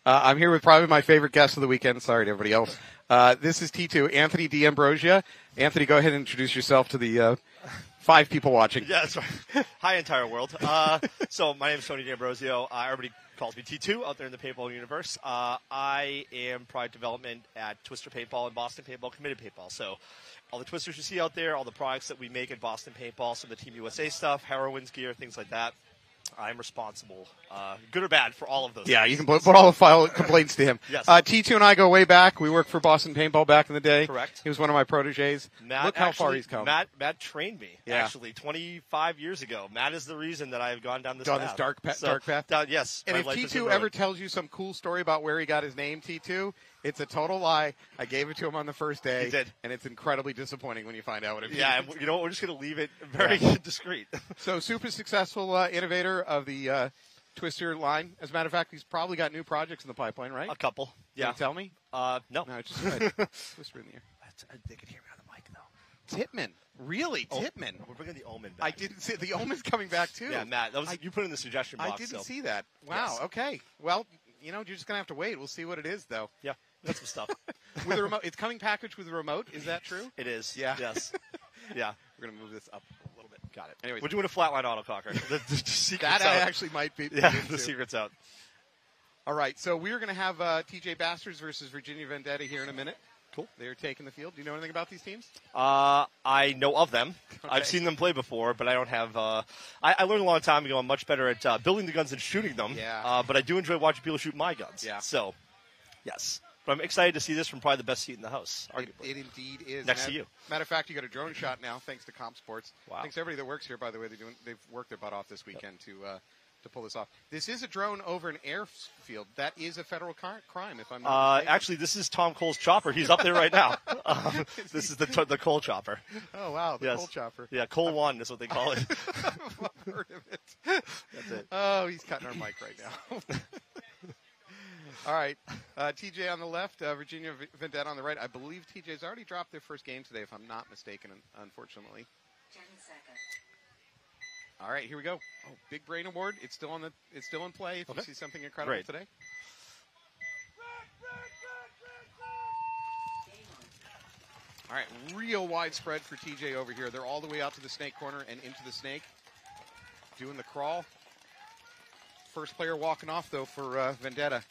I'm here with probably my favorite guest of the weekend. Sorry to everybody else. This is T2, Anthony D'Ambrosia. Anthony, go ahead and introduce yourself to the 5 people watching. Yeah, that's right. Hi, entire world. So my name is Tony D'Ambrosio. Everybody calls me T2 out there in the paintball universe. I am product development at Twister Paintball and Boston Paintball, Committed Paintball. So all the twisters you see out there, all the products that we make at Boston Paintball, some of the Team USA stuff, Heroines gear, things like that. I'm responsible, good or bad, for all of those. Yeah, things. you can put all the file complaints to him. Yes. T2 and I go way back. We worked for Boston Paintball back in the day. Correct. He was one of my proteges. Look how far he's come. Matt trained me, actually, 25 years ago. Matt is the reason that I've gone down this path. Dark path? Yes. And if T2 ever tells you some cool story about where he got his name, T2, it's a total lie. I gave it to him on the first day. He did. And it's incredibly disappointing when you find out what it means. Yeah, you know what? We're just going to leave it very discreet. So, super successful innovator of the Twister line. As a matter of fact, he's probably got new projects in the pipeline, right? A couple. Yeah. Can you tell me? No. No, it's just good. Whisper in the ear. They can hear me on the mic, though. Titman. Really? Titman. We're bringing the Omen back. I didn't see the Omen's coming back, too. Yeah, Matt. You put in the suggestion box. I didn't see that. Wow. Yes. Okay. Well, you're just going to have to wait. We'll see what it is, though. Yeah. That's some stuff. With a remote. It's coming packaged with a remote. Is that true? It is. Yeah. Yes. Yeah. We're going to move this up a little bit. Got it. Anyways. We're doing a flatline autococker. The secret's that out. actually might be. Yeah, the secret's out. All right. So we're going to have Tjbastards versus Virginia Vendetta here in a minute. Cool. They're taking the field. Do you know anything about these teams? I know of them. Okay. I've seen them play before, but I don't have. I learned a long time ago. I'm much better at building the guns and shooting them. Yeah. But I do enjoy watching people shoot my guns. Yeah. So, yes. But I'm excited to see this from probably the best seat in the house, arguably. It indeed is. Next to you. Matter of fact, you got a drone shot now, thanks to Comp Sports. Wow. Thanks to everybody that works here, by the way. They've worked their butt off this weekend to pull this off. This is a drone over an airfield. That is a federal crime, if I'm not mistaken. Actually, this is Tom Cole's chopper. He's up there right now. This is the Cole chopper. Oh, wow, the Cole chopper. Yeah, Cole 1 is what they call it. I've heard of it. That's it. Oh, he's cutting our mic right now. All right, TJ on the left, Virginia Vendetta on the right. I believe TJ's already dropped their first game today, if I'm not mistaken, unfortunately. 10 seconds. All right, here we go. Oh, Big Brain Award. It's still in play if you see something incredible today. All right, real widespread for TJ over here. They're all the way out to the snake corner and into the snake, doing the crawl. First player walking off, though, for Vendetta.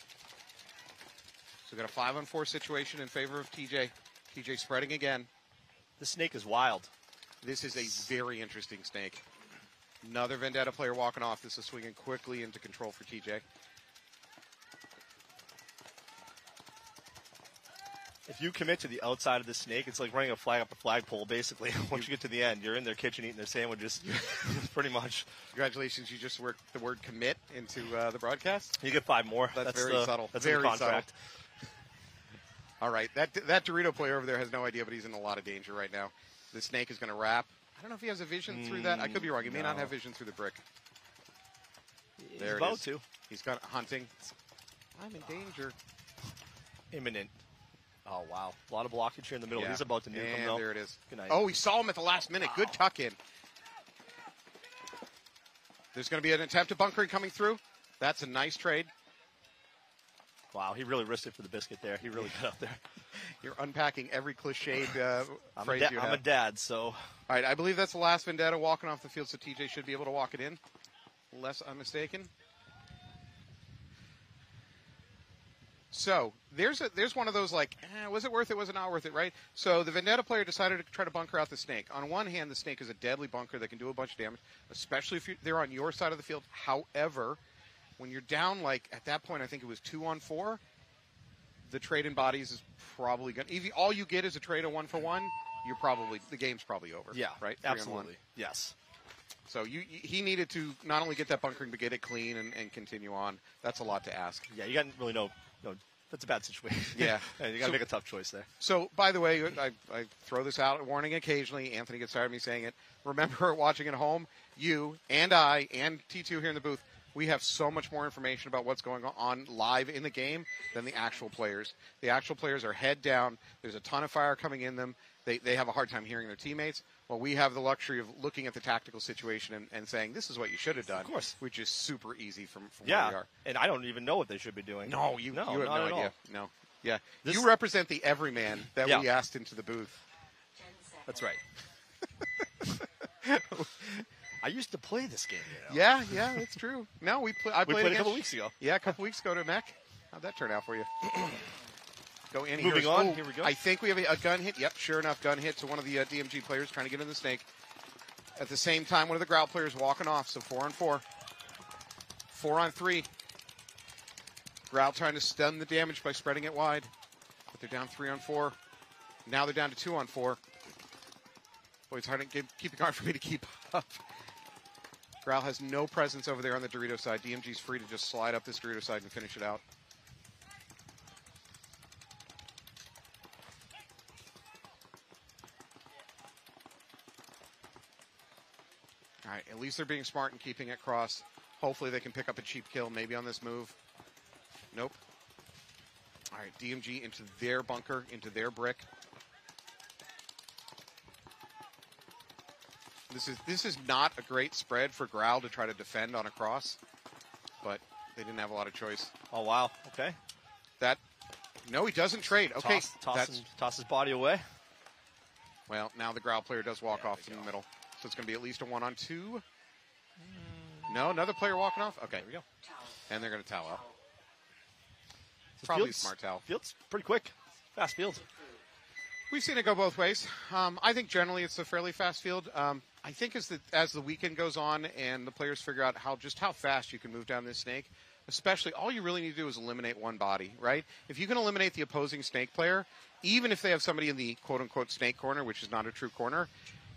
So we got a 5-on-4 situation in favor of TJ. TJ spreading again. The snake is wild. This is a very interesting snake. Another Vendetta player walking off. This is swinging quickly into control for TJ. If you commit to the outside of the snake, it's like running a flag up a flagpole, basically. Once you get to the end, you're in their kitchen eating their sandwiches, pretty much. Congratulations, you just worked the word commit into the broadcast. You get 5 more. That's very subtle. That's very in the contract. Subtle. All right, that Dorito player over there has no idea, but he's in a lot of danger right now. The snake is going to wrap. I don't know if he has a vision through that. I could be wrong. He may not have vision through the brick. There He's about to. He's got hunting. I'm in danger. Imminent. Oh, wow. A lot of blockage here in the middle. Yeah. He's about to nuke him, And though. there it is. Good night. Oh, he saw him at the last minute. Wow. Good tuck in. There's going to be an attempt at bunkering coming through. That's a nice trade. Wow, he really risked it for the biscuit there. He really got up there. You're unpacking every cliched phrase you have. I'm a dad, so. All right, I believe that's the last Vendetta walking off the field, so TJ should be able to walk it in, unless I'm mistaken. So there's one of those like, was it worth it, was it not worth it, right? So the Vendetta player decided to try to bunker out the snake. On one hand, the snake is a deadly bunker that can do a bunch of damage, especially if they're on your side of the field. However, when you're down, like at that point, I think it was 2-on-4, the trade in bodies is probably going to, if all you get is a trade of 1-for-1, the game's probably over. Yeah, right? Absolutely. Yes. So he needed to not only get that bunkering, but get it clean and continue on. That's a lot to ask. Yeah, you got really no, that's a bad situation. Yeah. You got to make a tough choice there. So, by the way, I throw this out, a warning occasionally. Anthony gets tired of me saying it. Remember, watching at home, you and I and T2 here in the booth, We have so much more information about what's going on live in the game than the actual players. The actual players are head down. There's a ton of fire coming in them. They have a hard time hearing their teammates. Well, we have the luxury of looking at the tactical situation and saying, this is what you should have done. Of course. Which is super easy from where we are. And I don't even know what they should be doing. No, you have no idea. All. No. Yeah. You represent the everyman that we asked into the booth. That's right. I used to play this game. Yeah, that's true. No, I played a couple weeks ago. Yeah, a couple weeks ago to Mech. How'd that turn out for you? Go in. Moving on. Here we go. I think we have a gun hit. Yep, sure enough, gun hit to one of the DMG players trying to get in the snake. At the same time, one of the Growl players walking off. So 4-on-4. 4-on-3. Growl trying to stun the damage by spreading it wide. But they're down 3-on-4. Now they're down to 2-on-4. Boy, it's hard to keep hard for me to keep up. Growl has no presence over there on the Dorito side. DMG's free to just slide up this Dorito side and finish it out. All right, at least they're being smart and keeping it cross. Hopefully they can pick up a cheap kill maybe on this move. Nope. All right, DMG into their bunker, into their brick. This is not a great spread for Growl to try to defend on a cross, but they didn't have a lot of choice. Oh, wow. Okay. No, he doesn't trade. Okay. Toss his body away. Well, now the Growl player does walk off in the middle. So it's going to be at least a 1-on-2. No, another player walking off? Okay. There we go. And they're going to towel out. Probably a smart towel. Field's pretty quick. Fast field. We've seen it go both ways. I think generally it's a fairly fast field. I think as the weekend goes on and the players figure out how fast you can move down this snake, especially all you really need to do is eliminate one body, right? If you can eliminate the opposing snake player, even if they have somebody in the quote-unquote snake corner, which is not a true corner,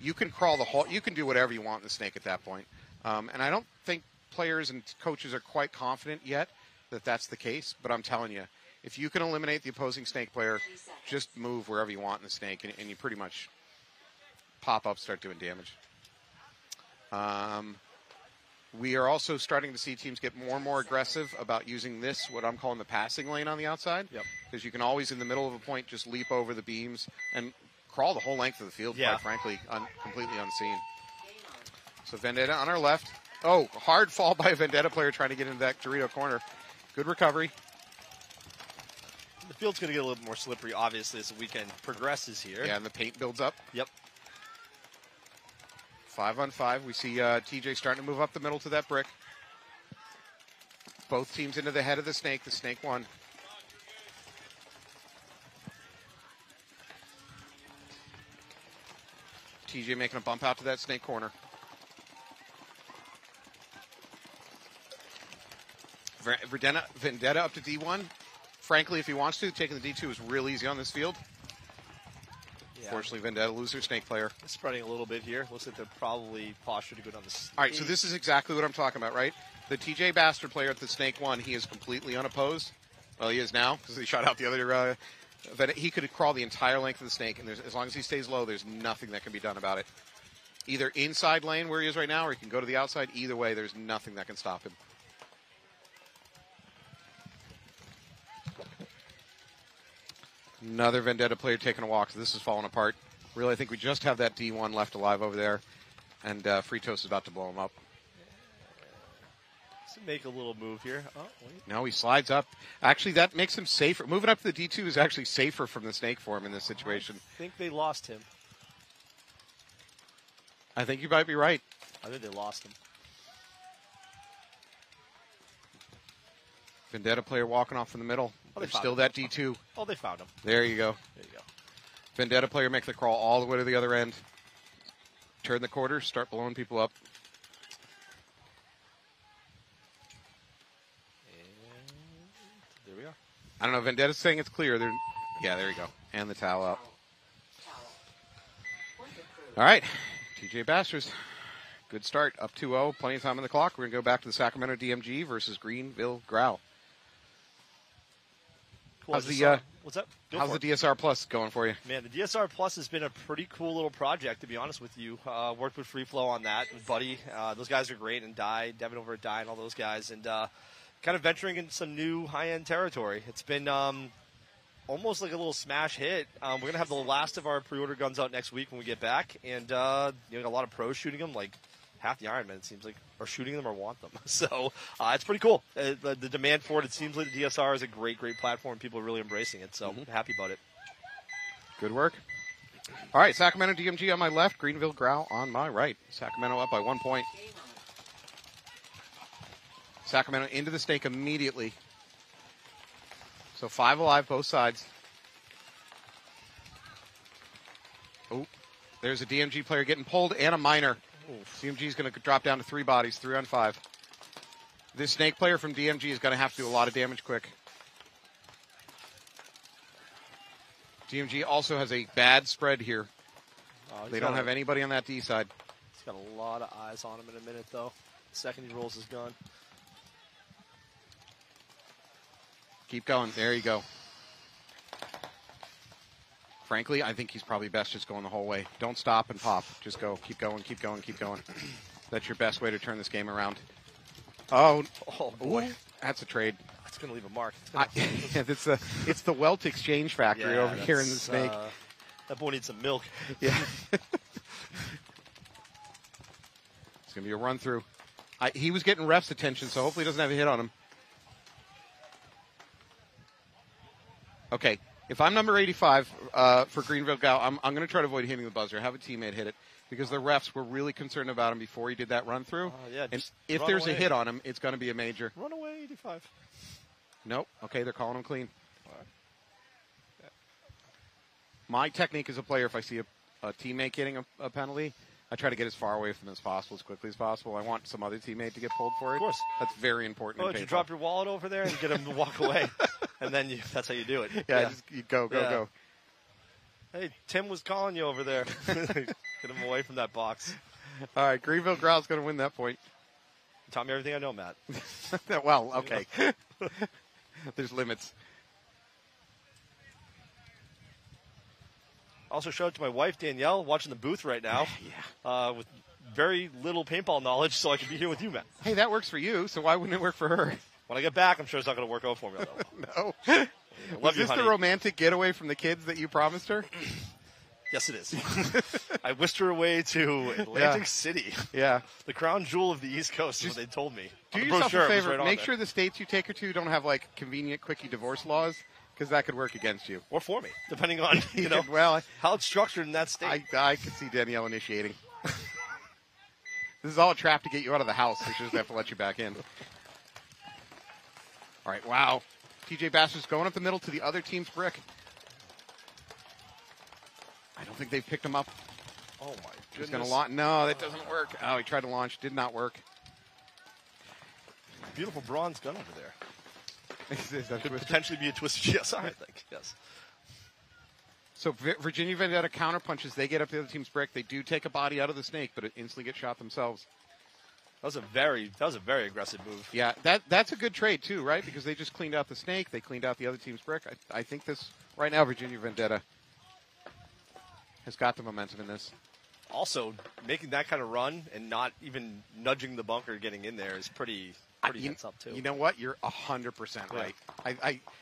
you can crawl the whole, you can do whatever you want in the snake at that point. And I don't think players and coaches are quite confident yet that that's the case, but I'm telling you, if you can eliminate the opposing snake player, just move wherever you want in the snake, and you pretty much pop up, start doing damage. We are also starting to see teams get more and more aggressive about using this, what I'm calling the passing lane on the outside. Yep. Because you can always, in the middle of a point, just leap over the beams and crawl the whole length of the field, quite frankly, completely unseen. So Vendetta on our left. Oh, hard fall by a Vendetta player trying to get into that Dorito corner. Good recovery. The field's going to get a little more slippery, obviously, as the weekend progresses here. Yeah, and the paint builds up. Yep. 5-on-5. We see TJ starting to move up the middle to that brick. Both teams into the head of the snake. The snake won. TJ making a bump out to that snake corner. Vendetta up to D1. Frankly, if he wants to, taking the D2 is real easy on this field. Yeah. Fortunately, Vendetta loses their snake player. Spreading a little bit here. Looks like they're probably postured to go down the snake. All right, so this is exactly what I'm talking about, right? The Tjbastards player at the snake 1, he is completely unopposed. Well, he is now because he shot out the other. He could crawl the entire length of the snake, and as long as he stays low, there's nothing that can be done about it. Either inside lane where he is right now, or he can go to the outside. Either way, there's nothing that can stop him. Another Vendetta player taking a walk. So this is falling apart. Really, I think we just have that D1 left alive over there. And Free Toast is about to blow him up. Let's make a little move here. Oh, wait. No, he slides up. Actually, that makes him safer. Moving up to the D2 is actually safer from the snake for him in this situation. I think they lost him. I think you might be right. I think they lost him. Vendetta player walking off in the middle. Oh, There's still that D2. Oh, they found him. There you go. There you go. Vendetta player makes the crawl all the way to the other end. Turn the quarter, start blowing people up. And there we are. I don't know. Vendetta's saying it's clear. Yeah, there you go. And the towel out. All right. Tjbastards. Good start. Up 2-0. Plenty of time on the clock. We're going to go back to the Sacramento DMG versus Greenville Growl. Cool. How's the what's up? how's the DSR Plus going for you? Man, the DSR Plus has been a pretty cool little project, to be honest with you. Worked with Free Flow on that, with Buddy. Those guys are great, and Devin over at Die, and all those guys, and kind of venturing into some new high-end territory. It's been almost like a little smash hit. We're going to have the last of our pre-order guns out next week when we get back, and a lot of pros shooting them, like half the Ironmen, it seems like, are shooting them or want them. So it's pretty cool. The demand for it seems like the DSR is a great platform. People are really embracing it, so happy about it. Good work. All right, Sacramento DMG on my left, Greenville Growl on my right. Sacramento up by 1 point. Sacramento into the stake immediately. So 5 alive, both sides. Oh, there's a DMG player getting pulled and a miner. DMG is going to drop down to 3 bodies, 3 on 5. This snake player from DMG is going to have to do a lot of damage quick. DMG also has a bad spread here. They don't have anybody on that D side. He's got a lot of eyes on him in a minute, though. The second he rolls his gun. Keep going. There you go. Frankly, I think he's probably best just going the whole way. Don't stop and pop. Just go. Keep going, keep going, keep going. That's your best way to turn this game around. Oh boy. Ooh, that's a trade. That's going to leave a mark. It's the Welt Exchange Factory over here in the snake. That boy needs some milk. Yeah. It's going to be a run through. He was getting ref's attention, so hopefully he doesn't have a hit on him. Okay. If I'm number 85 for Greenville Gal, I'm going to try to avoid hitting the buzzer. Have a teammate hit it because the refs were really concerned about him before he did that run through. And if there's a hit on him, it's going to be a major. Run away, 85. Nope. Okay, they're calling him clean. My technique as a player, if I see a teammate getting a penalty, I try to get as far away from them as possible, as quickly as possible. I want some other teammate to get pulled for it. Of course. That's very important. Oh, did you drop your wallet over there and get him to walk away? And then that's how you do it. Yeah. Just you go. Hey, Tim was calling you over there. Get him away from that box. All right, Greenville Growl's going to win that point. You taught me everything I know, Matt. Well, okay. There's limits. Also, shout out to my wife, Danielle, watching the booth right now. With very little paintball knowledge, so I can be here with you, Matt. Hey, that works for you, so why wouldn't it work for her? When I get back, I'm sure it's not going to work out for me. No. Was this the romantic getaway from the kids that you promised her? Yes, it is. I whisked her away to Atlantic City. Yeah. The crown jewel of the East Coast is what they told me. Do yourself a favor. Make sure the states you take her to don't have, like, convenient quickie divorce laws, because that could work against you. Or for me, depending on, how it's structured in that state. I could see Danielle initiating. This is all a trap to get you out of the house. They just have to let you back in. All right, wow. Tjbastards going up the middle to the other team's brick. I don't think they've picked him up. Oh, my goodness. He's going to launch. No, that doesn't work. Oh, he tried to launch. Did not work. Beautiful bronze gun over there. Could Twister? potentially be a Twisted GSR, I think. Yes. So Virginia Vendetta counterpunches. They get up the other team's brick. They do take a body out of the snake, but it instantly gets shot themselves. That was a very aggressive move. Yeah, that's a good trade too, right? Because they just cleaned out the snake. They cleaned out the other team's brick. I think this right now, Virginia Vendetta has got the momentum in this. Also, making that kind of run and not even nudging the bunker getting in there is pretty heads up too. You know what? You're 100% right.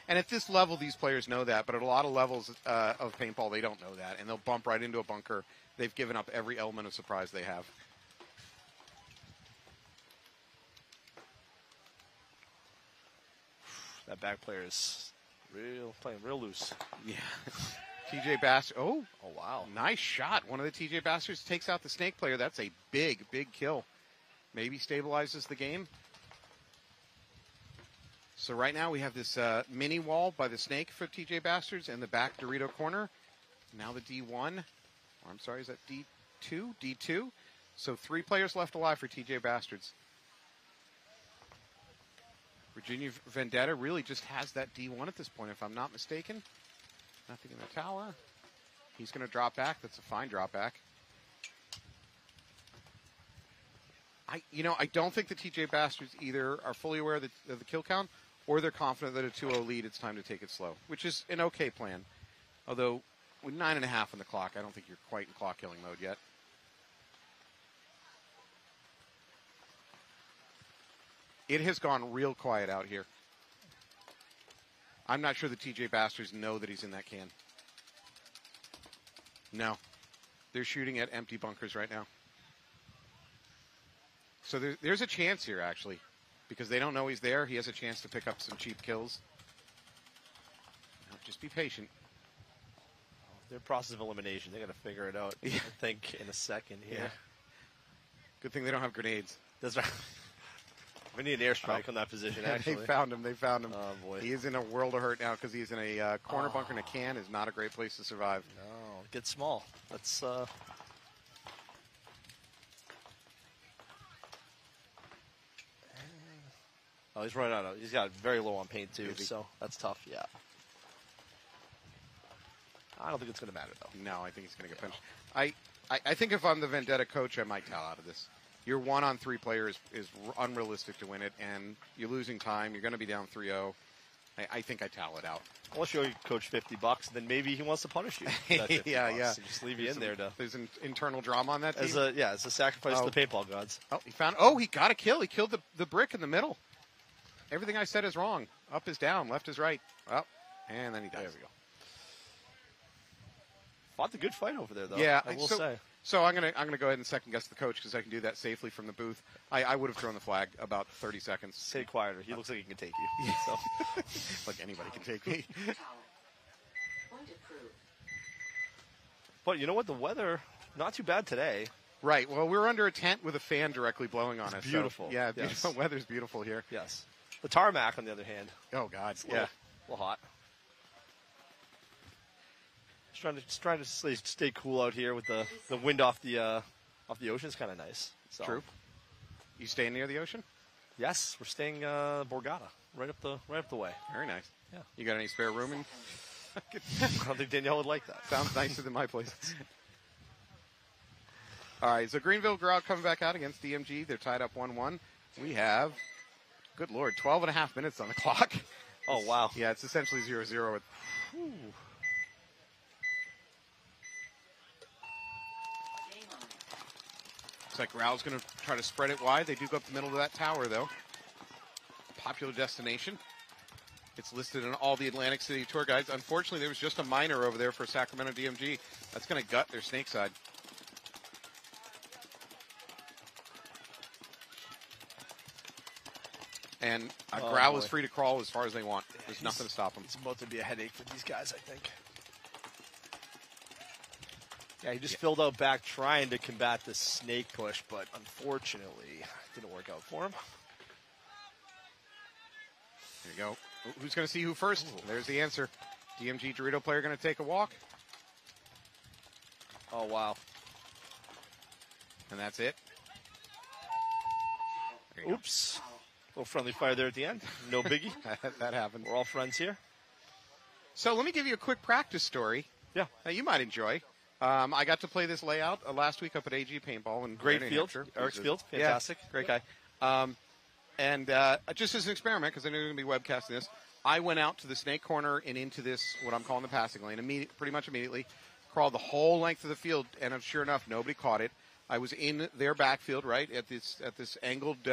And at this level, these players know that, but at a lot of levels of paintball, they don't know that, and they'll bump right into a bunker. They've given up every element of surprise they have. That back player is playing real loose. Yeah. Tjbastards. Oh, wow. Nice shot. One of the Tjbastards takes out the snake player. That's a big kill. Maybe stabilizes the game. So right now we have this mini wall by the snake for Tjbastards and the back Dorito corner. Now the D1. Or I'm sorry, is that D2? D2. So 3 players left alive for Tjbastards. Virginia Vendetta really just has that D1 at this point, if I'm not mistaken. Nothing in the tower. He's going to drop back. That's a fine drop back. I don't think the Tjbastards either are fully aware of the kill count, or they're confident that a 2-0 lead, it's time to take it slow, which is an okay plan. Although, with 9.5 on the clock, I don't think you're quite in clock-killing mode yet. It has gone real quiet out here. I'm not sure the Tjbastards know that he's in that can. No. They're shooting at empty bunkers right now. So there's a chance here, actually. Because they don't know he's there, he has a chance to pick up some cheap kills. Now, just be patient. Their process of elimination, they're going to figure it out, I think, in a second here. Yeah. Good thing they don't have grenades. That's right. We need an airstrike on that position, actually. They found him. Oh, boy. He is in a world of hurt now because he's in a corner bunker in a can. Is not a great place to survive. No, get small. That's, Oh, he's running out of... He's got very low on paint, too, so that's tough, yeah. I don't think it's going to matter, though. No, I think he's going to get punched. I think if I'm the Vendetta coach, I might towel out of this. Your 1-on-3 player is unrealistic to win it, and you're losing time. You're going to be down 3-0. I think I towel it out. Unless you coach $50, then maybe he wants to punish you. Yeah. So just leave you in there. There's an internal drama on that team. It's a sacrifice to the paintball gods. He got a kill. He killed the brick in the middle. Everything I said is wrong. Up is down, left is right. And then he dies. There we go. Fought the good fight over there, though. Yeah, I will say. So I'm gonna go ahead and second guess the coach because I can do that safely from the booth. I would have thrown the flag about 30 seconds. Say quieter. He looks like he can take you. So. Like anybody can take me. But you know what? The weather, not too bad today. Right. Well, we're under a tent with a fan directly blowing on us. Beautiful. So, yeah, yes. Beautiful. Weather's beautiful here. Yes. The tarmac, on the other hand. Oh, God. It's a little hot. Just trying to stay cool out here with the wind off the ocean. It's kind of nice. So. True. You staying near the ocean? Yes, we're staying Borgata, right up the way. Very nice. Yeah. You got any spare room in? I don't think Danielle would like that. Sounds nicer than my place. All right, so Greenville Growl coming back out against DMG. They're tied up 1-1. We have, good Lord, 12.5 minutes on the clock. Oh, wow. Yeah, it's essentially 0-0. Looks like Growl's going to try to spread it wide. They do go up the middle of that tower, though. Popular destination. It's listed in all the Atlantic City tour guides. Unfortunately, there was just a minor over there for Sacramento DMG. That's going to gut their snake side. And Growl is free to crawl as far as they want. There's nothing to stop them. It's about to be a headache for these guys, I think. Yeah, he just filled out back trying to combat the snake push, but unfortunately, it didn't work out for him. There you go. Who's going to see who first? Ooh. There's the answer. DMG Dorito player going to take a walk. Oh, wow. And that's it. Oops. Little friendly fire there at the end. No biggie. That happened. We're all friends here. So let me give you a quick practice story. Yeah. You might enjoy. I got to play this layout last week up at AG Paintball. And great field. Eric's field. Fantastic. Yeah, great guy. And just as an experiment, because I knew we were going to be webcasting this, I went out to the snake corner and into this, what I'm calling the passing lane, pretty much immediately. Crawled the whole length of the field, and sure enough, nobody caught it. I was in their backfield, right, at this angled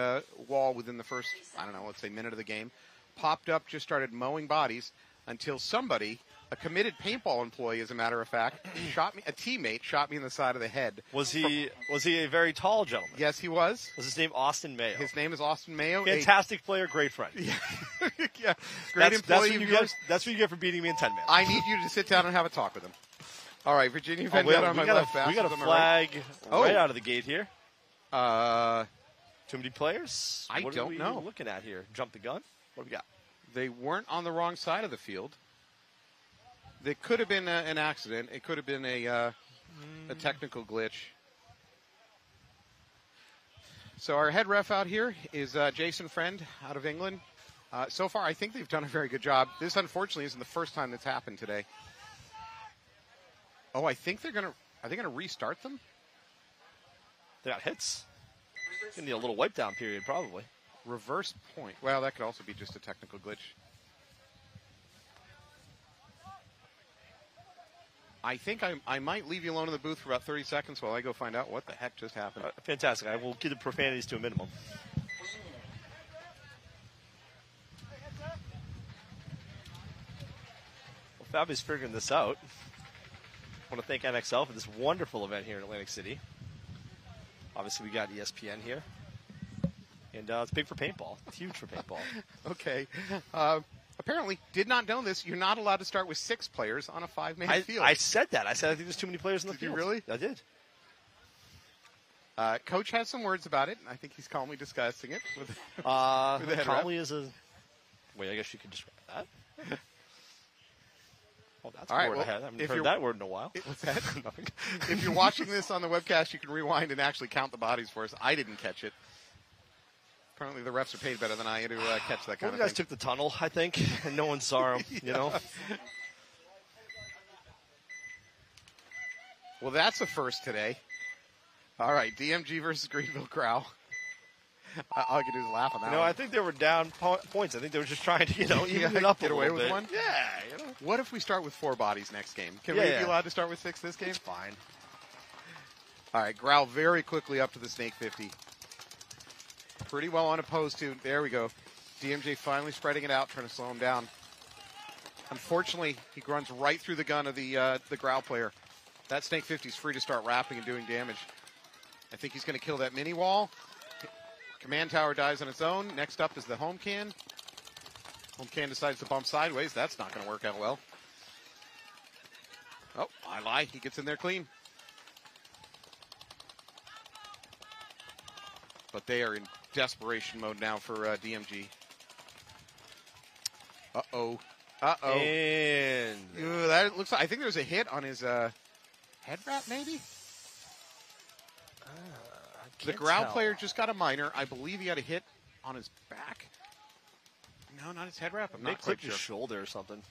wall within the first, I don't know, let's say minute of the game. Popped up, just started mowing bodies until somebody, a committed paintball employee, as a matter of fact, shot me. A teammate shot me in the side of the head. Was he a very tall gentleman? Yes, he was. Was his name Austin Mayo? His name is Austin Mayo. Fantastic player, great friend. Yeah, great employee. That's what you get for beating me in 10 minutes. I need you to sit down and have a talk with him. All right, Virginia Vendetta on my left. We got a flag right out of the gate here. Too many players? I don't know. What are we looking at here? Jump the gun? What do we got? They weren't on the wrong side of the field. They could have been an accident. It could have been a technical glitch. So our head ref out here is Jason Friend out of England. So far, I think they've done a very good job. This, unfortunately, isn't the first time that's happened today. Oh, I think are they gonna restart them? They got hits. Gonna need a little wipe down period, probably. Reverse point. Well, that could also be just a technical glitch. I think I might leave you alone in the booth for about 30 seconds while I go find out what the heck just happened. Fantastic. I will keep the profanities to a minimum. Well, Fabio's figuring this out. I want to thank MXL for this wonderful event here in Atlantic City. Obviously, we got ESPN here. And it's big for paintball. It's huge for paintball. Okay. Apparently, did not know this. You're not allowed to start with 6 players on a 5-man field. I said that. I said I think there's too many players in the field. Did you really? I did. Coach has some words about it. I think he's calmly discussing it. With the head calmly is a... Wait, I guess you could describe that. Well, that's all a right, word well, I haven't heard that word in a while. What's that? If you're watching this on the webcast, you can rewind and actually count the bodies for us. I didn't catch it. Apparently the refs are paid better than I am to catch that kind of thing. You guys took the tunnel, I think, and no one saw him, you know? Well, that's a first today. All right, DMG versus Greenville Growl. All I can do is laugh on that one. I think they were down points. I think they were just trying to, even it up get a away little with bit. one? Yeah, What if we start with 4 bodies next game? Can we be allowed to start with 6 this game? It's fine. All right, Growl very quickly up to the Snake 50. Pretty well unopposed to. There we go. DMJ finally spreading it out, trying to slow him down. Unfortunately, he runs right through the gun of the Growl player. That Snake 50 is free to start wrapping and doing damage. I think he's going to kill that mini wall. Command tower dies on its own. Next up is the home can. Home can decides to bump sideways. That's not going to work out well. Oh, I lie. He gets in there clean. But they are in desperation mode now for DMG. Uh-oh. Uh-oh. And Ooh, that looks like, I think there's a hit on his head wrap, maybe? The Growl player just got a minor. I believe he had a hit on his back. No, not his head wrap. I'm not quite sure. His shoulder or something.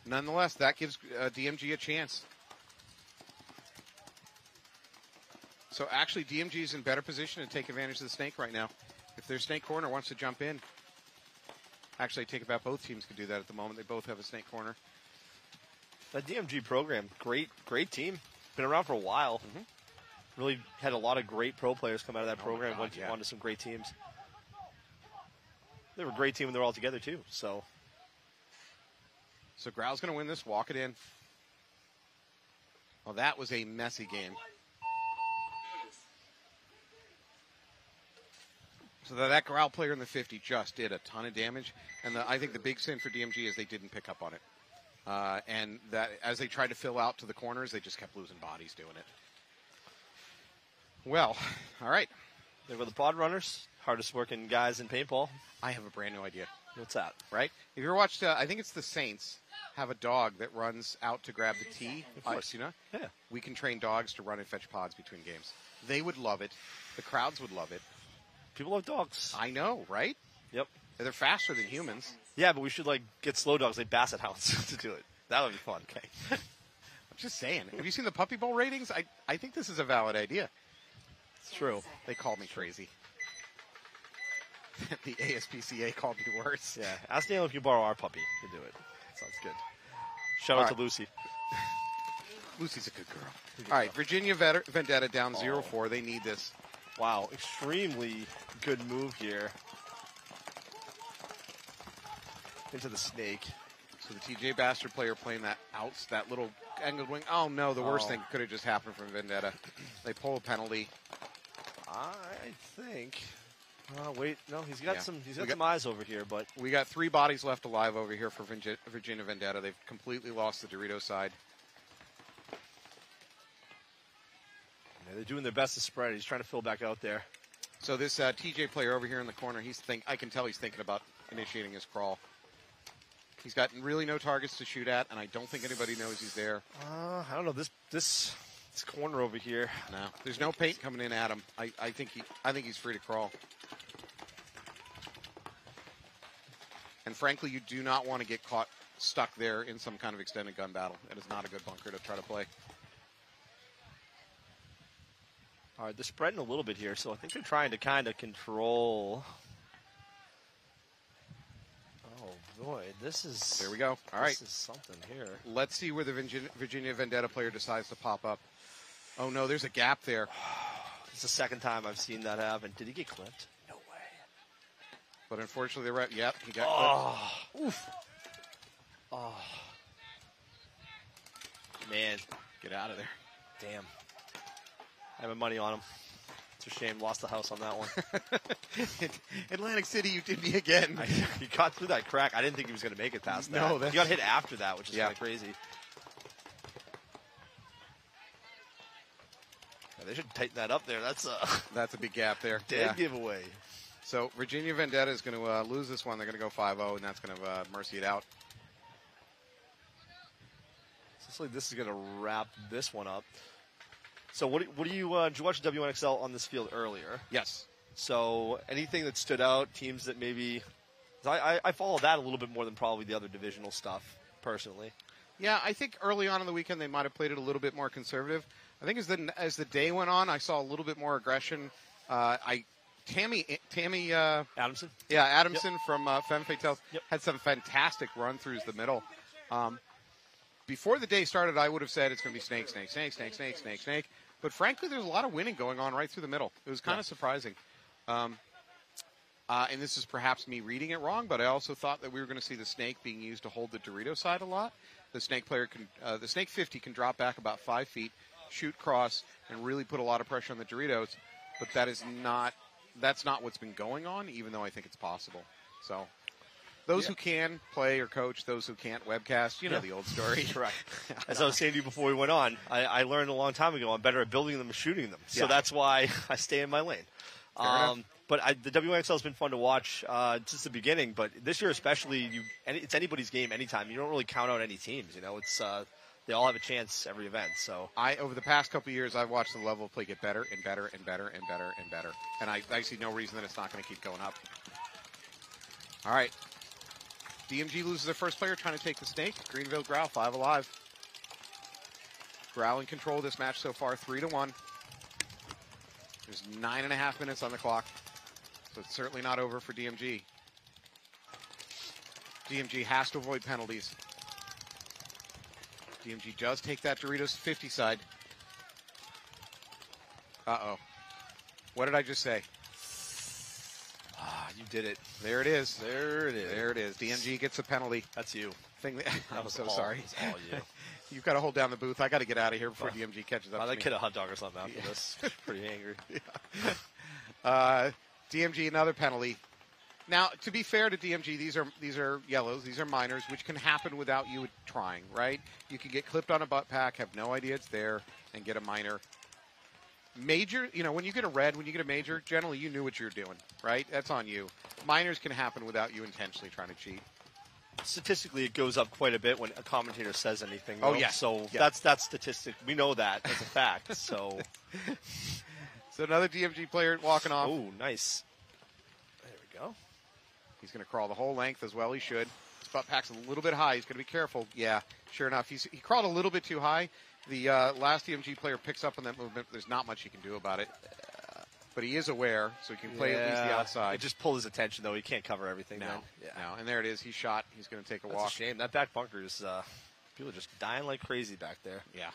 Nonetheless, that gives DMG a chance. So actually, DMG is in better position to take advantage of the snake right now. If their snake corner wants to jump in. Actually, I take it back. Both teams can do that at the moment. They both have a snake corner. That DMG program, great team. Been around for a while. Mm-hmm. Really had a lot of great pro players come out of that program. Went to some great teams. They were a great team when they were all together, too. So Growl's going to win this. Walk it in. Well, that was a messy game. So that Growl player in the 50 just did a ton of damage. And I think the big sin for DMG is they didn't pick up on it. And that as they tried to fill out to the corners, they just kept losing bodies doing it. Well, all right. They were the pod runners, hardest working guys in paintball. I have a brand new idea. What's that? Right? If you ever watched, I think it's the Saints, have a dog that runs out to grab the tee. Of course. Yeah. We can train dogs to run and fetch pods between games. They would love it. The crowds would love it. People love dogs. I know, right? Yep. They're faster than humans. Yeah, but we should get slow dogs like basset hounds to do it. That would be fun. Okay. I'm just saying. Have you seen the Puppy Bowl ratings? I think this is a valid idea. It's true. They called me crazy. The ASPCA called me worse. Yeah. Ask Daniel if you borrow our puppy to do it. Sounds good. Shout out to Lucy. Lucy's a good girl. All right, Virginia Vendetta down 0-4. They need this. Wow, extremely good move here. Into the snake. So the Tjbastards player playing that little angled wing. Oh, no, the worst thing could have just happened from Vendetta. They pull a penalty. I think. Wait, no, he's got some eyes over here, but we got 3 bodies left alive over here for Virginia Vendetta. They've completely lost the Dorito side. Yeah, they're doing their best to spread. He's trying to fill back out there. So this TJ player over here in the corner, I can tell he's thinking about initiating his crawl. He's got really no targets to shoot at, and I don't think anybody knows he's there. I don't know this corner over here. No, there's no paint coming in at him. I think he's free to crawl. And frankly, you do not want to get caught stuck there in some kind of extended gun battle. It is not a good bunker to try to play. All right, they're spreading a little bit here, so I think they're trying to kind of control. Oh, boy, this is... There we go. All right. This is something here. Let's see where the Virginia Vendetta player decides to pop up. Oh, no, there's a gap there. It's the second time I've seen that happen. Did he get clipped? No way. But unfortunately, the ref, yep, he got clipped. Oof. Oh. Man. Get out of there. Damn. I have my money on him. It's a shame. Lost the house on that one. Atlantic City, you did me again. He got through that crack. I didn't think he was going to make it past that. No, he got hit after that, which is kind of crazy. Yeah, they should tighten that up there. That's a big gap there. Dead giveaway. So Virginia Vendetta is going to lose this one. They're going to go 5-0, and that's going to mercy it out. Looks like this is going to wrap this one up. So what do you did you watch WNXL on this field earlier? Yes. So anything that stood out, teams that maybe I follow that a little bit more than probably the other divisional stuff personally. Yeah, I think early on in the weekend they might have played it a little bit more conservative. I think as the day went on, I saw a little bit more aggression. Tammy Adamson. Yeah, Adamson from Femme Fatale Yep. had some fantastic run throughs the middle. Before the day started, I would have said it's going to be snake, snake, snake, snake, snake, snake, snake. But frankly, there's a lot of winning going on right through the middle. It was kind of surprising. And this is perhaps me reading it wrong, but I also thought that we were going to see the snake being used to hold the Dorito side a lot. The snake player the snake 50 can drop back about 5 feet, shoot cross, and really put a lot of pressure on the Doritos. But that's not what's been going on, even though I think it's possible. So those who can play or coach, those who can't webcast, you know the old story. Right. As I was saying to you before we went on, I learned a long time ago I'm better at building them than shooting them. So that's why I stay in my lane. But the WNXL has been fun to watch since the beginning. But this year especially, it's anybody's game anytime. You don't really count out any teams. You know, it's they all have a chance every event. So over the past couple of years, I've watched the level of play get better and better and better and better and better. And I see no reason that it's not going to keep going up. All right. DMG loses their first player trying to take the snake. Greenville Growl 5 alive. Growl in control of this match so far, 3-1. There's 9.5 minutes on the clock, so it's certainly not over for DMG. DMG has to avoid penalties. DMG does take that Doritos 50 side. Uh-oh. What did I just say? You did it. There it is. There it is. There it is. DMG gets a penalty. That's you. I'm so sorry. That's all you. You've got to hold down the booth. I got to get out of here before DMG catches up. I'd get a hot dog or something after this. Pretty angry. DMG another penalty. Now, to be fair to DMG, these are yellows. These are minors, which can happen without you trying. Right? You can get clipped on a butt pack, have no idea it's there, and get a minor. Major, when you get a red, when you get a major, generally you knew what you were doing, right? That's on you. Minors can happen without you intentionally trying to cheat. Statistically, it goes up quite a bit when a commentator says anything. Oh, yeah. So that's statistic. We know that as a fact. So another DMG player walking off. Oh, nice. There we go. He's going to crawl the whole length as well. He should. His butt pack's a little bit high. He's going to be careful. Yeah, sure enough. He crawled a little bit too high. The last DMG player picks up on that movement. There's not much he can do about it. But he is aware, so he can play at least the outside. It just pulled his attention, though. He can't cover everything now. Yeah. No, and there it is. He's shot. He's going to take a walk. That's a shame. That back bunker is people are just dying like crazy back there. Yeah.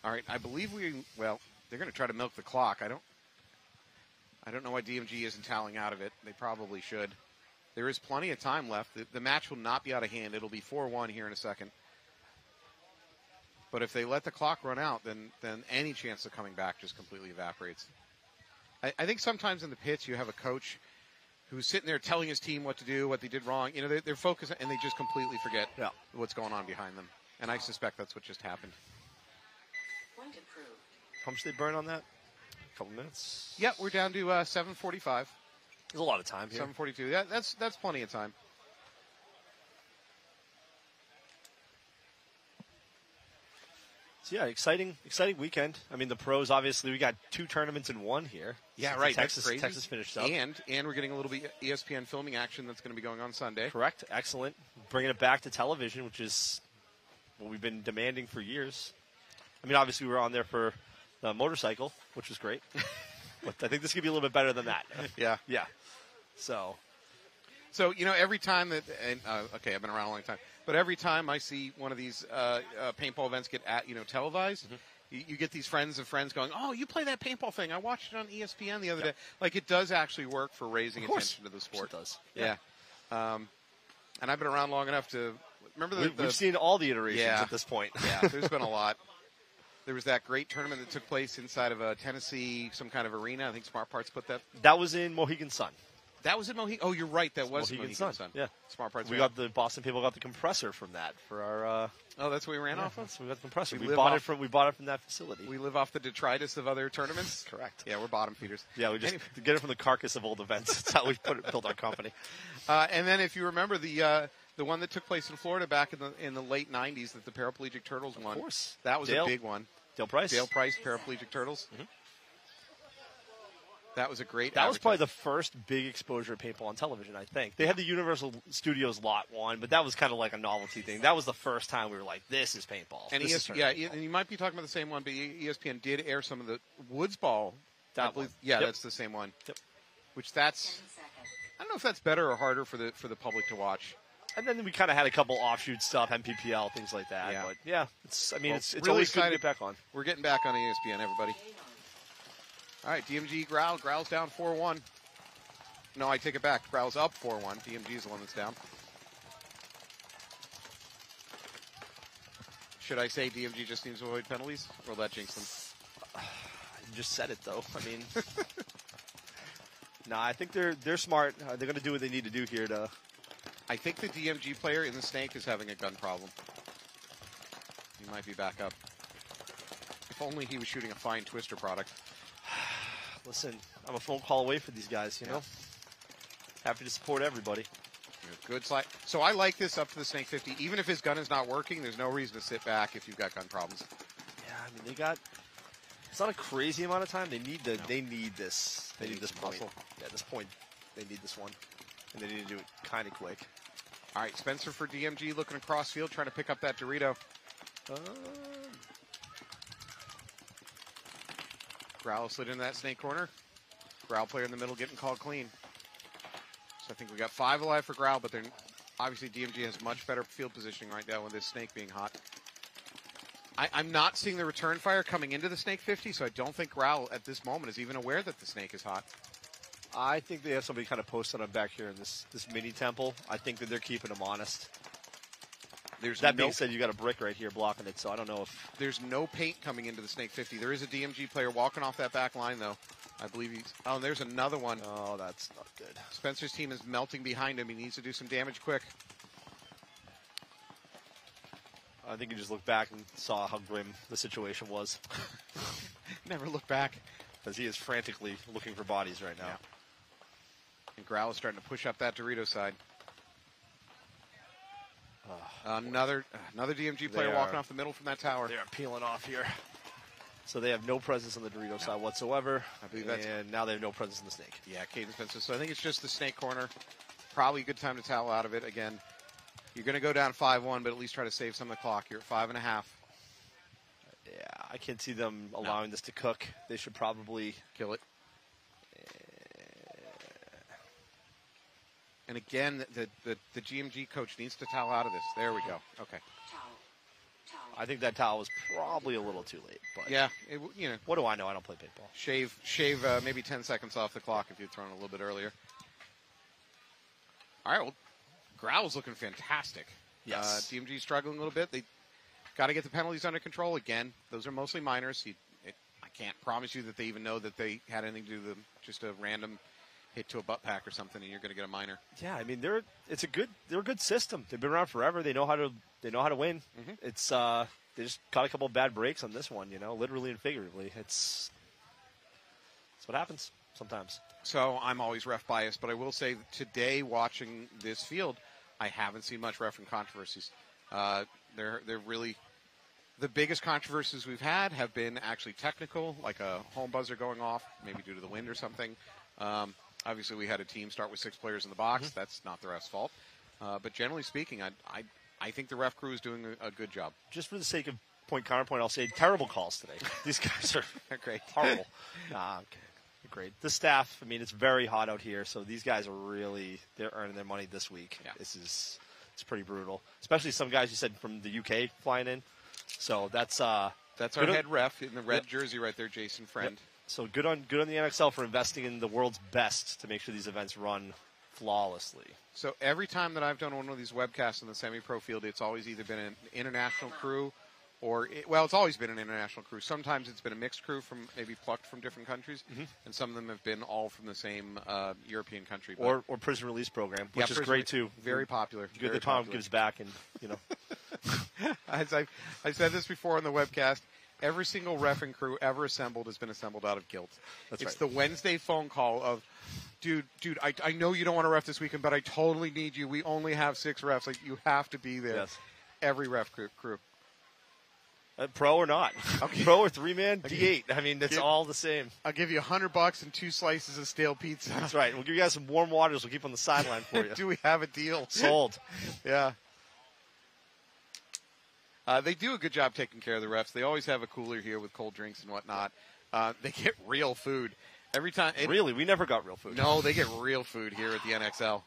All right. I believe they're going to try to milk the clock. I don't know why DMG isn't toweling out of it. They probably should. There is plenty of time left. The match will not be out of hand. It'll be 4-1 here in a second. But if they let the clock run out, then any chance of coming back just completely evaporates. I think sometimes in the pits you have a coach who's sitting there telling his team what to do, what they did wrong. They're focused, and they just completely forget what's going on behind them. And I suspect that's what just happened. Point approved. How much did they burn on that? A couple minutes? Yeah, we're down to 7:45. There's a lot of time here. 7:42. That's plenty of time. So yeah, exciting weekend. I mean, the pros, obviously, we got 2 tournaments in one here. Yeah, right. Texas finished up. And we're getting a little bit ESPN filming action that's going to be going on Sunday. Correct. Excellent. bringing it back to television, which is what we've been demanding for years. I mean, obviously we were on there for the motorcycle, which was great. But I think this could be a little bit better than that. Yeah. Yeah. So, every time that, okay, I've been around a long time, but every time I see one of these paintball events get televised, you get these friends of friends going, "Oh, you play that paintball thing? I watched it on ESPN the other day." Like, it does actually work for raising attention to the sport. It does. Yeah. And I've been around long enough to remember we've seen all the iterations at this point. Yeah, there's been a lot. There was that great tournament that took place inside of a Tennessee, some kind of arena. I think Smart Parts put that. That was in Mohegan Sun. That was in Mohegan. Oh, you're right. That was Mohegan Sun. Yeah, Smart Parts. We got the Boston people got the compressor from that for our. Oh, that's what we ran off of. So we got the compressor. We bought it from that facility. We live off the detritus of other tournaments. Correct. Yeah, we're bottom feeders. Yeah, we just get it from the carcass of old events. That's how we built our company. And then, if you remember the one that took place in Florida back in the late '90s that the Paraplegic Turtles won. Of course, that was a big one. Dale Price, Paraplegic Turtles. Mm-hmm. That was a great. That was probably the first big exposure of paintball on television. I think they had the Universal Studios Lot 1, but that was kind of like a novelty thing. That was the first time we were like, "This is paintball." And and you might be talking about the same one, but ESPN did air some of the Woods Ball. That's the same one. Yep. Which I don't know if that's better or harder for the public to watch. And then we kind of had a couple offshoot stuff, MPPL, things like that. Yeah. But yeah, it's really always good to get back on. We're getting back on ESPN, everybody. All right, DMG Growl. Growl's down 4-1. No, I take it back. Growl's up 4-1. DMG is the one that's down. Should I say DMG just needs to avoid penalties? Or will that jinx them? You just said it, though. I mean, I think they're smart. They're going to do what they need to do here to... I think the DMG player in the Snake is having a gun problem. He might be back up. If only he was shooting a fine Twister product. Listen, I'm a phone call away for these guys, you know? Happy to support everybody. Good slide. So I like this up to the Snake 50. Even if his gun is not working, there's no reason to sit back if you've got gun problems. Yeah, I mean, it's not a crazy amount of time. They need this. They need this point. Muscle. Yeah, this point, they need this one. And they need to do it kind of quick. All right, Spencer for DMG looking across field, trying to pick up that Dorito. Growl slid into that Snake corner. Growl player in the middle getting called clean. So I think we got 5 alive for Growl, but obviously DMG has much better field positioning right now with this Snake being hot. I'm not seeing the return fire coming into the Snake 50, so I don't think Growl at this moment is even aware that the Snake is hot. I think they have somebody kind of posted on back here in this mini temple. I think that they're keeping them honest. That being said, you got a brick right here blocking it, so I don't know if... There's no paint coming into the Snake 50. There is a DMG player walking off that back line, though. I believe he's... Oh, and there's another one. Oh, that's not good. Spencer's team is melting behind him. He needs to do some damage quick. I think he just looked back and saw how grim the situation was. Never look back. Because he is frantically looking for bodies right now. Yeah. And Growl is starting to push up that Dorito side. Another DMG player walking off the middle from that tower. They are peeling off here. So they have no presence on the Dorito side whatsoever. I believe that's... And now they have no presence in the Snake. Yeah, Caden Spencer. So I think it's just the Snake corner. Probably a good time to towel out of it. Again, you're going to go down 5-1, but at least try to save some of the clock. You're at 5.5. Yeah, I can't see them allowing this to cook. They should probably... Kill it. And again, the GMG coach needs to towel out of this. There we go. Okay. I think that towel was probably a little too late. But yeah, what do I know? I don't play paintball. Shave maybe 10 seconds off the clock if you'd thrown a little bit earlier. All right, well, Growl's looking fantastic. Yes. DMG struggling a little bit. They got to get the penalties under control again. Those are mostly minors. I can't promise you that they even know that they had anything to do with just a random hit to a butt pack or something, and you're going to get a minor. Yeah, I mean they're a good system. They've been around forever. They know how to win. Mm-hmm. It's they just caught a couple of bad breaks on this one, literally and figuratively. It's what happens sometimes. So I'm always ref biased, but I will say that today watching this field, I haven't seen much ref and controversies. They're really the biggest controversies we've had have been actually technical, like a home buzzer going off, maybe due to the wind or something. Obviously, we had a team start with 6 players in the box. Mm-hmm. That's not the ref's fault. But generally speaking, I think the ref crew is doing a good job. Just for the sake of counterpoint, I'll say terrible calls today. These guys are great. Horrible. Nah, okay. Great. The staff, I mean, it's very hot out here, so these guys are they're earning their money this week. Yeah. It's pretty brutal. Especially some guys you said from the UK flying in. So that's our head ref in the red jersey right there, Jason Friend. Yep. So good on the NXL for investing in the world's best to make sure these events run flawlessly. So every time that I've done one of these webcasts in the semi-pro field, it's always either been an international crew it's always been an international crew. Sometimes it's been a mixed crew from maybe plucked from different countries, and some of them have been all from the same European country. Or prison release program, which is great too. Very popular. Good that Tom gives back, and As I said this before on the webcast, every single reffing crew ever assembled has been assembled out of guilt. It's right. The Wednesday phone call of, dude, I know you don't want to ref this weekend, but I totally need you. We only have 6 refs. Like, you have to be there. Yes. Every ref crew. Pro or not. Okay. Pro or 3-man, D8. I mean, it's all the same. I'll give you $100 and 2 slices of stale pizza. That's right. We'll give you guys some warm waters. We'll keep on the sideline for you. Do we have a deal? Sold. Yeah. They do a good job taking care of the refs. They always have a cooler here with cold drinks and whatnot. They get real food. Every time. Really? We never got real food. No, they get real food here at the NXL.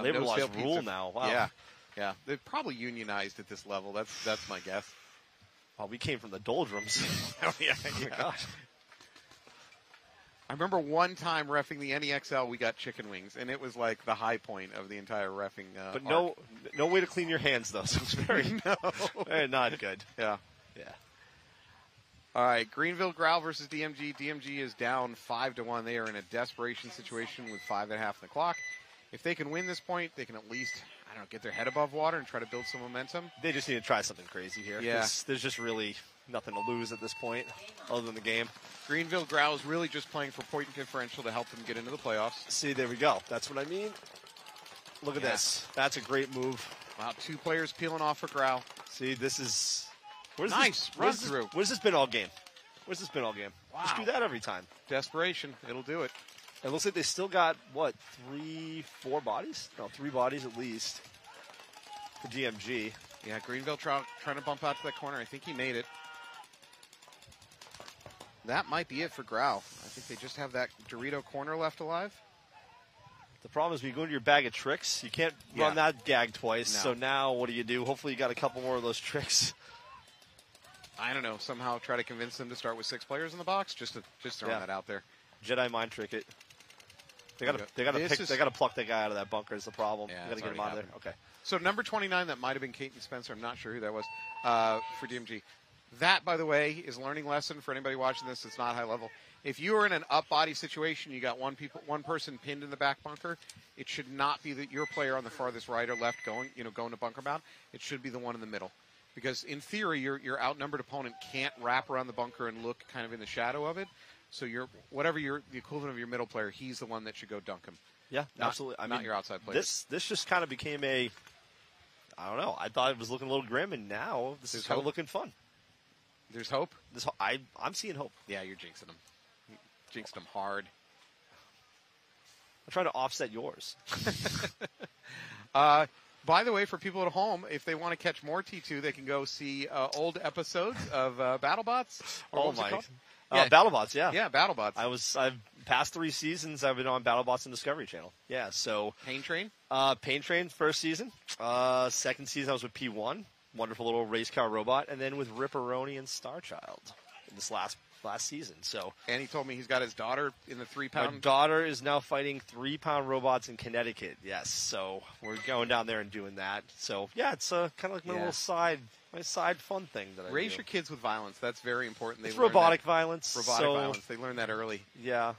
Labor laws rule now. Wow. Yeah. They're probably unionized at this level. That's my guess. Well, we came from the doldrums. Oh, yeah. Oh, my gosh. I remember one time reffing the NEXL, we got chicken wings, and it was like the high point of the entire reffing. But no way to clean your hands, though. So it's very not good. Yeah. All right, Greenville Growl versus DMG. DMG is down 5-1. They are in a desperation situation with 5.5 on the clock. If they can win this point, they can at least, get their head above water and try to build some momentum. They just need to try something crazy here. Yeah. There's just really nothing to lose at this point other than the game. Greenville Growl is really just playing for point differential to help them get into the playoffs. See, there we go. That's what I mean. Look at this. That's a great move. Wow, 2 players peeling off for Growl. See, this is... Nice run through. Where's this been all game? Wow. Just do that every time. Desperation. It'll do it. It looks like they still got, 4 bodies? No, 3 bodies at least for DMG. Yeah, Greenville trying to bump out to that corner. I think he made it. That might be it for Growl. I think they just have that Dorito corner left alive. The problem is when you go into your bag of tricks, you can't run that gag twice. No. So now what do? Hopefully you got a couple more of those tricks. I don't know. Somehow try to convince them to start with 6 players in the box. Just throwing that out there. Jedi mind trick it. They got to pluck that guy out of that bunker is the problem. Yeah, you got to get him out of there. Okay. So number 29, that might have been Caton Spencer. I'm not sure who that was for DMG. That, by the way, is a learning lesson for anybody watching this that's not high level. If you are in an up body situation, you got one person pinned in the back bunker. It should not be your player on the farthest right or left going to bunker bound. It should be the one in the middle, because in theory, your outnumbered opponent can't wrap around the bunker and look kind of in the shadow of it. So the equivalent of your middle player, he's the one that should go dunk him. Yeah, absolutely. Not your outside player. This just kind of became I don't know. I thought it was looking a little grim, and now this is kind of looking fun. There's hope? I'm seeing hope. Yeah, you're jinxing them. You jinxed them hard. I'm trying to offset yours. By the way, for people at home, if they want to catch more T2, they can go see old episodes of BattleBots. Oh, my. Yeah. BattleBots, yeah. Yeah, BattleBots. I've past 3 seasons, I've been on BattleBots and Discovery Channel. Yeah, so. Pain Train? Pain Train, first season. Second season, I was with P1. Wonderful little race car robot. And then with Ripperoni and Starchild in this last season. So. And he told me he's got his daughter in the 3-pound. My daughter is now fighting 3-pound robots in Connecticut. Yes, so we're going down there and doing that. So yeah, it's kind of like my little side fun thing that I do. Raise your kids with violence. That's very important. It's robotic violence. Violence. They learn that early. Yeah,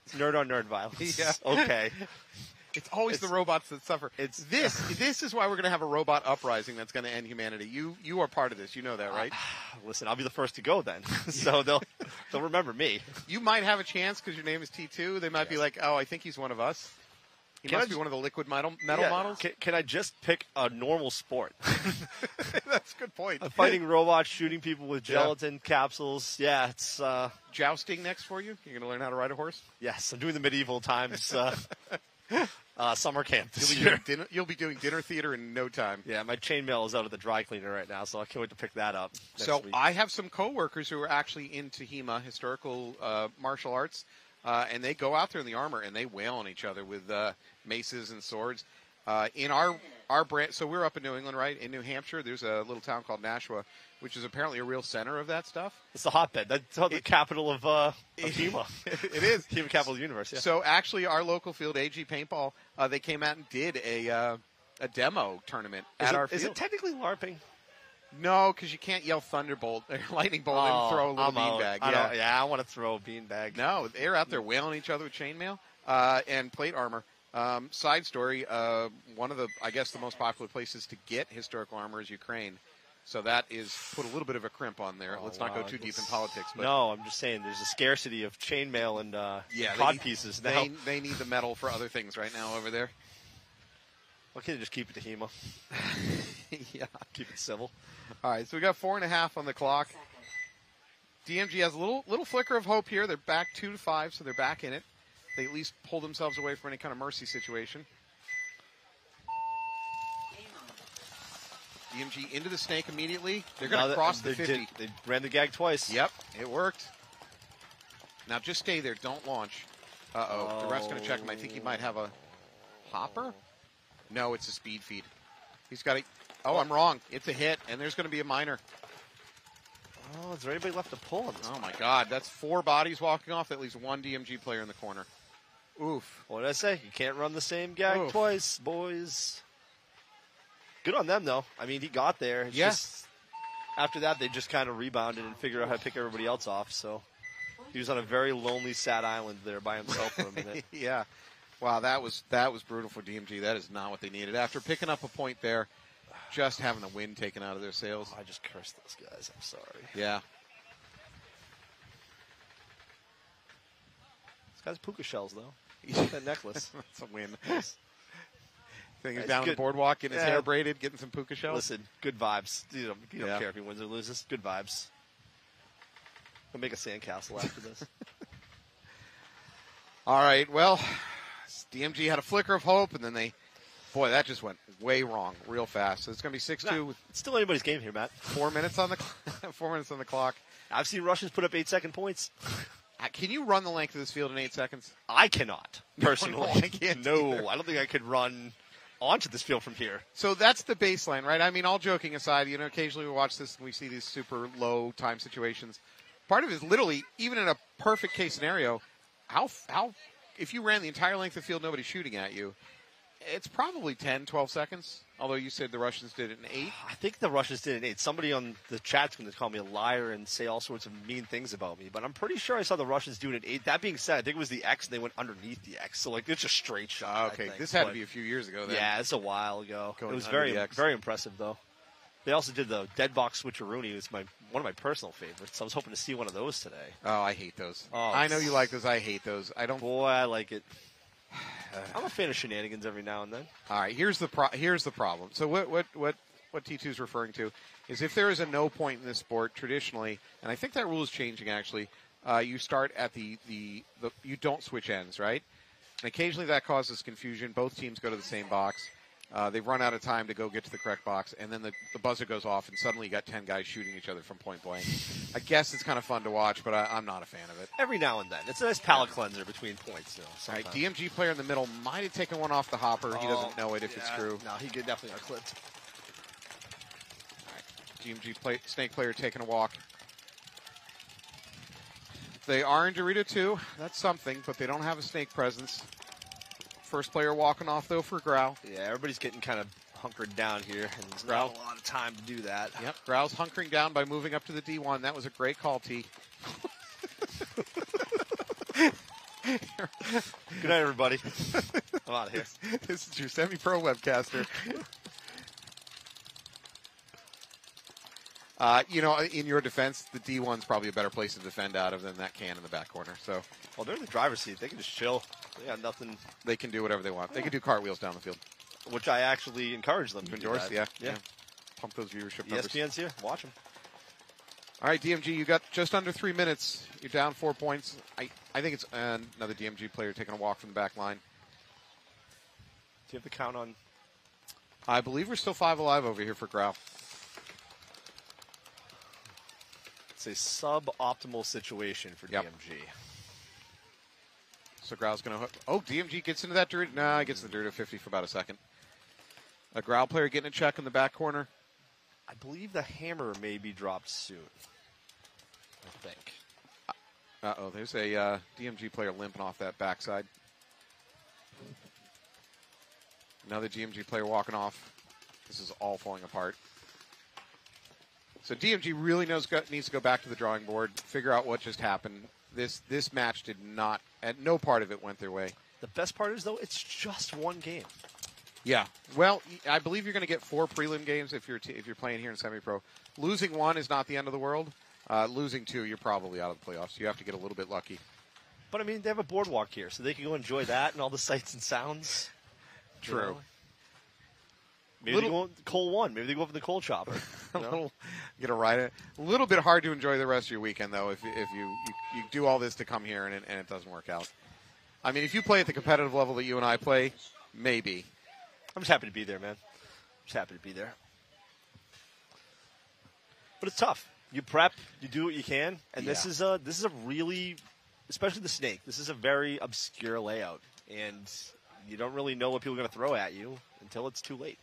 it's nerd on nerd violence. Yeah. Okay. It's always the robots that suffer. This is why we're going to have a robot uprising that's going to end humanity. You are part of this. You know that, right? Listen, I'll be the first to go then. So they'll remember me. You might have a chance because your name is T2. They might be like, oh, I think he's one of us. He must be one of the liquid metal models. Can I just pick a normal sport? That's a good point. Fighting robots, shooting people with gelatin capsules. Yeah, it's... Jousting next for you? You're going to learn how to ride a horse? Yes, I'm doing the medieval times. Summer camp this You'll year. be, you'll be doing dinner theater in no time. Yeah, my chainmail is out of the dry cleaner right now, so I can't wait to pick that up next So week. I have some coworkers who are actually into HEMA, historical martial arts, and they go out there in the armor and they wail on each other with maces and swords. In our brand, so we're up in New England, right? In New Hampshire, there's a little town called Nashua, which is apparently a real center of that stuff. It's the hotbed. That's the capital of HEMA. It is. HEMA capital of the universe, yeah. So actually, our local field, AG Paintball, they came out and did a demo tournament at our field. Is it technically LARPing? No, because you can't yell Thunderbolt or Lightning Bolt and throw a little beanbag. I want to throw a beanbag. No, they're out there wailing each other with chainmail and plate armor. Side story, one of the, I guess, the most popular places to get historical armor is Ukraine. So that is put a little bit of a crimp on there. Let's not go too deep in politics. But no, I'm just saying there's a scarcity of chainmail and cod pieces now. They need the metal for other things right now over there. Why can't they just keep it to HEMA? Yeah. Keep it civil. All right, so we got 4.5 on the clock. DMG has a little flicker of hope here. They're back 2-5, so they're back in it. They at least pull themselves away from any kind of mercy situation. DMG into the snake immediately. They're going to cross the 50. They ran the gag twice. Yep, it worked. Now just stay there. Don't launch. Uh-oh. The ref's going to check him. I think he might have a hopper. No, it's a speed feed. He's got a... Oh, I'm wrong. It's a hit, and there's going to be a minor. Oh, is there anybody left to pull him? Oh, my God. That's 4 bodies walking off. That leaves 1 DMG player in the corner. Oof. What did I say? You can't run the same gag twice, boys. Good on them, though. I mean, he got there. It's just, after that, they just kind of rebounded and figured out how to pick everybody else off. So he was on a very lonely, sad island there by himself for a minute. Yeah. Wow, that was brutal for DMG. That is not what they needed. After picking up a point there, just having the wind taken out of their sails. I just cursed those guys. I'm sorry. Yeah. This guy's puka shells, though. He's got that necklace. That's a win. Thing is That's down good. the boardwalk, getting his hair braided, getting some puka shells. Listen, good vibes. You don't care if he wins or loses. Good vibes. We'll make a sandcastle after this. All right, well, DMG had a flicker of hope, and then boy, that just went way wrong real fast. So it's going to be 6-2 with It's still anybody's game here, Matt. 4 minutes on the 4 minutes on the clock. I've seen Russians put up 8-second points. Can you run the length of this field in 8 seconds? I cannot, personally. No, I can't either. I don't think I could run onto this field from here. So that's the baseline, right? I mean, all joking aside, occasionally we watch this and we see these super low time situations. Part of it is literally, even in a perfect case scenario, how if you ran the entire length of the field, nobody's shooting at you, it's probably 10, 12 seconds. Although you said the Russians did it in 8. I think the Russians did it in 8. Somebody on the chat's going to call me a liar and say all sorts of mean things about me, but I'm pretty sure I saw the Russians do it in 8. That being said, I think it was the X and they went underneath the X. So, it's a straight shot. Okay, this had to be a few years ago then. Yeah, it's a while ago. Going It was under very, the X. very impressive, though. They also did the dead box switcheroony. It was one of my personal favorites. I was hoping to see one of those today. Oh, I hate those. Oh, I know you like those. I hate those. I don't. Boy, I like it. I'm a fan of shenanigans every now and then. All right, here's the problem. So what T2 is referring to is if there is a no point in this sport traditionally, and I think that rule is changing actually. You start at the you don't switch ends, right? And occasionally that causes confusion. Both teams go to the same box. They've run out of time to go get to the correct box, and then the buzzer goes off, and suddenly you got 10 guys shooting each other from point blank. I guess it's kind of fun to watch, but I'm not a fan of it. Every now and then. It's a nice palate cleanser between points. All right, DMG player in the middle might have taken one off the hopper. He doesn't know it if it's true. No, he definitely got clipped. All right, DMG snake player taking a walk. They are in Dorito 2. That's something, but they don't have a snake presence. First player walking off, though, for Growl. Yeah, everybody's getting kind of hunkered down here, and there's not a lot of time to do that. Yep, Growl's hunkering down by moving up to the D1. That was a great call, T. Good night, everybody. I'm out of here. This is your semi-pro webcaster. In your defense, the D1's probably a better place to defend out of than that can in the back corner. So, well, they're in the driver's seat. They can just chill. They got nothing. They can do whatever they want. They can do cartwheels down the field. Which I actually encourage them to endorse. do Yeah. Pump those viewership numbers. ESPN's here. Watch them. All right, DMG, you got just under 3 minutes. You're down 4 points. I think it's another DMG player taking a walk from the back line. you have the count on? I believe we're still 5 alive over here for Growl. It's a suboptimal situation for DMG. So Growl's going to hook. Oh, DMG gets into that dirt. Nah, he gets the dirt at 50 for about a second. A Growl player getting a check in the back corner. I believe the hammer may be dropped soon. I think. Uh-oh, there's a DMG player limping off that backside. Another DMG player walking off. This is all falling apart. So DMG really needs to go back to the drawing board, figure out what just happened. This match did not, at no part of it went their way. The best part is, though, it's just one game. Yeah. Well, I believe you're going to get 4 prelim games if you're playing here in semi-pro. Losing 1 is not the end of the world. Losing 2, you're probably out of the playoffs. You have to get a little bit lucky. But, I mean, they have a boardwalk here, so they can go enjoy that and all the sights and sounds. True. You know? Maybe they go on Coal 1. Maybe they go up in the coal chopper. Get a ride it. A little bit hard to enjoy the rest of your weekend, though, if you do all this to come here and it doesn't work out. I mean, if you play at the competitive level that you and I play, maybe. I'm just happy to be there, man. Just happy to be there. But it's tough. You prep, you do what you can, and this is a really, especially the snake, this is a very obscure layout, and you don't really know what people are going to throw at you until it's too late.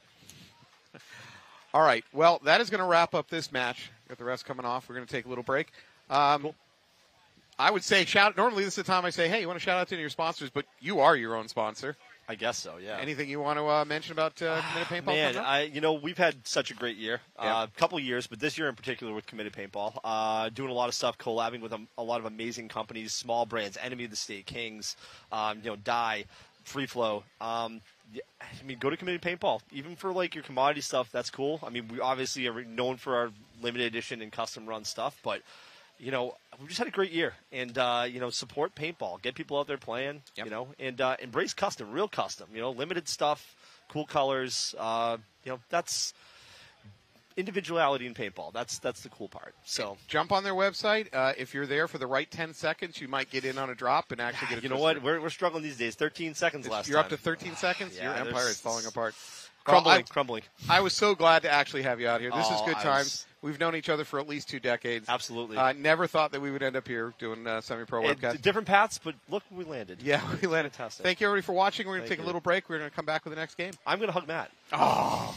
All right. Well, that is going to wrap up this match. Got the rest coming off. We're going to take a little break. Cool. I would say normally this is the time I say, hey, you want to shout out to any of your sponsors, but you are your own sponsor. I guess so, yeah. Anything you want to mention about Committed Paintball? Man, we've had such a great year. Yeah. A couple of years, but this year in particular with Committed Paintball. Doing a lot of stuff, collabing with a lot of amazing companies, small brands, Enemy of the State, Kings, Dye, Free Flow. I mean, go to Committed Paintball. Even for, like, your commodity stuff, that's cool. I mean, we obviously are known for our limited edition and custom run stuff, but, we've just had a great year. And, support paintball. Get people out there playing, and embrace custom, real custom. Limited stuff, cool colors. That's individuality in paintball. That's the cool part. So jump on their website. If you're there for the right 10 seconds, you might get in on a drop and actually get a You know what? We're struggling these days. 13 seconds last You're time. up to 13 seconds? Yeah, your empire is falling apart. Crumbling. I was so glad to actually have you out here. This is good times. Was... We've known each other for at least 2 decades. Absolutely. Never thought that we would end up here doing semi-pro webcasts. Different paths, but look where we landed. Yeah, we landed. Fantastic. Thank you, everybody, for watching. We're going to take a little break. We're going to come back with the next game. I'm going to hug Matt. Oh.